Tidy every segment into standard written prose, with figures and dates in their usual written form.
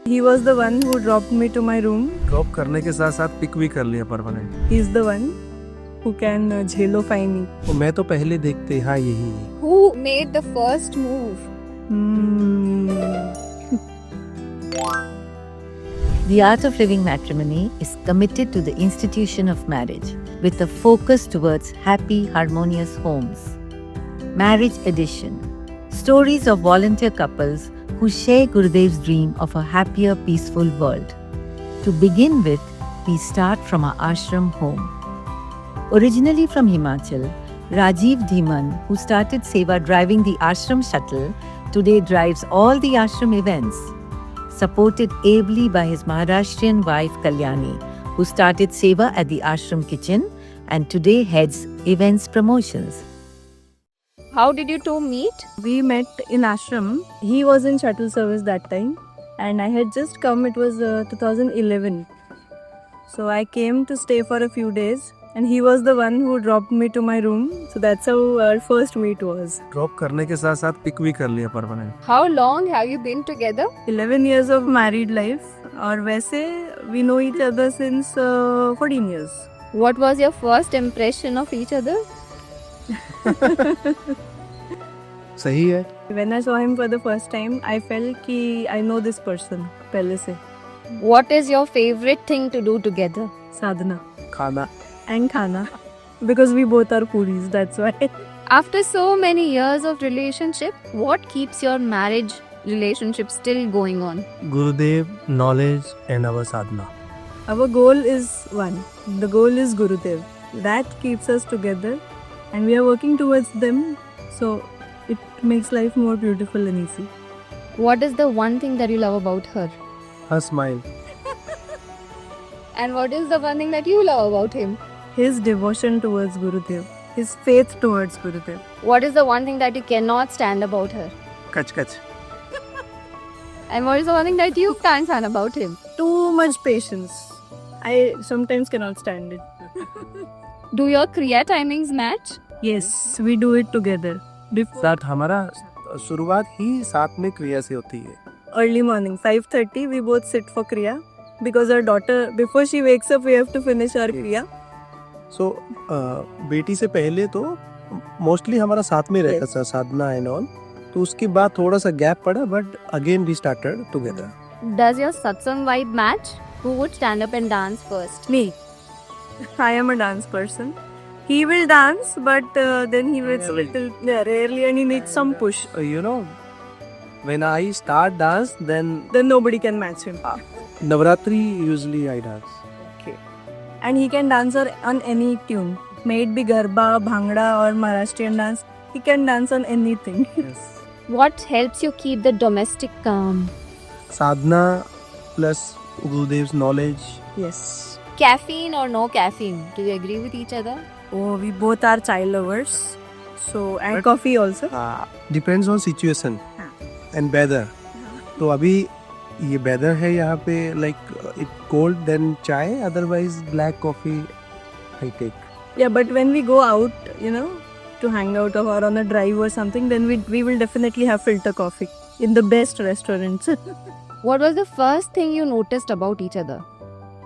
He was the one who dropped me to my room. Drop करने के साथ साथ पिक भी कर लिया permanent. He is the one who can झेलोफy me. तो मैं तो पहले देखते हाँ यही है। Who made the first move? The Art of Living Matrimony is committed to the institution of marriage with a focus towards happy, harmonious homes. Marriage Edition. Stories of volunteer couples who share Gurudev's dream of a happier, peaceful world. To begin with, we start from our ashram home. Originally from Himachal, Rajiv Dhiman, who started Seva driving the ashram shuttle, today drives all the ashram events. Supported ably by his Maharashtrian wife Kalyani, who started Seva at the ashram kitchen and today heads events promotions. How did you two meet? We met in ashram. He was in shuttle service that time, and I had just come. It was 2011. So I came to stay for a few days, and he was the one who dropped me to my room. So that's how our first meet was. Drop करने के साथ साथ pick भी कर लिया permanent. How long have you been together? 11 years of married life, और वैसे we know each other since 14 years. What was your first impression of each other? सही है। When I saw him for the first time, I felt कि I know this person पहले से. What is your favorite thing to do together? Sadhana खाना। and khana, because we both are foodies. That's why. After so many years of relationship, what keeps your marriage relationship still going on? Gurudev, knowledge and our sadhana। Our goal is one. The goal is Gurudev. That keeps us together, and we are working towards them. So it makes life more beautiful and easy. What is the one thing that you love about her? her smile। And what is the one thing that you love about him? His devotion towards Gurudev, his faith towards Gurudev. What is the one thing that you cannot stand about her? कच कच। And what is the one thing that you can't stand about him? Too much patience. I sometimes cannot stand it. Do your kriya timings match? Yes, we do it together. Before साथ हमारा शुरुआत ही साथ में क्रिया से होती है। early morning, 5:30, we both sit for kriya. Because our daughter, before she wakes up, we have to finish our kriya. सो बेटी से पहले तो मोस्टली हमारा साथ में रहता था साधना एंड ऑल। तो उसके बाद थोड़ा सा गैप पड़ा, but again we started together. Does your satsang vibe match? Who would stand up and dance first? Me. I am a dance person. He will dance, but then he will rarely, and he needs some push. You know, when I start dance, then Then nobody can match him. Navratri usually I dance। And he can dance on any tune. May it be Garba, Bhangra or Maharashtrian dance. He can dance on anything. Yes। What helps you keep the domestic calm? Sadhana plus Gurudev's knowledge. Yes. Caffeine or no caffeine? Do you agree with each other? Oh, we both are chai lovers. So, and But- coffee also. Depends on situation and weather. तो अभी ये weather है यहाँ पे, like it cold then chai, otherwise black coffee I take. Yeah, but when we go out, to hang out or on a drive or something, then we will definitely have filter coffee in the best restaurants. What was the first thing you noticed about each other?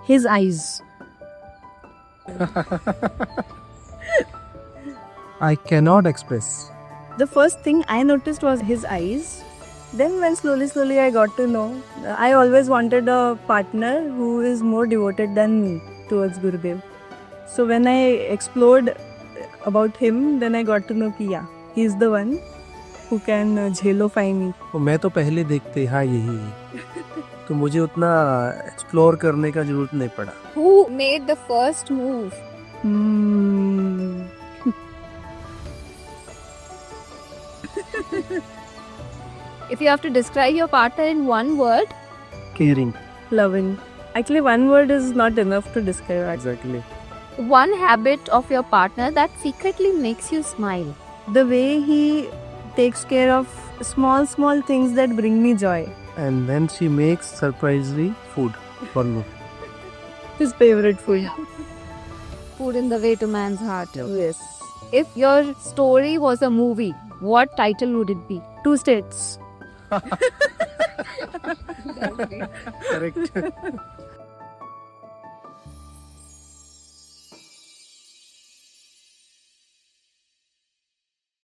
His eyes. I cannot express। The first thing I noticed was his eyes. Then when slowly I got to know, I always wanted a partner who is more devoted than me towards Gurudev. So when I explored about him, then I got to know कि yeah, he is the one who can झेलोफy me. तो मैं तो पहले देखते हाँ यही है। तो मुझे उतना एक्सप्लोर करने का जरूरत नहीं पड़ा। Who made the first move? If you have to describe your partner in one word, caring. Loving. Actually, one word is not enough to describe. Exactly. one habit of your partner that secretly makes you smile. The way he takes care of small things that bring me joy. And then she makes surprisingly food for me। His favorite food. Food in the way to man's heart. Yes. If your story was a movie, what title would it be? 2 states. Correct.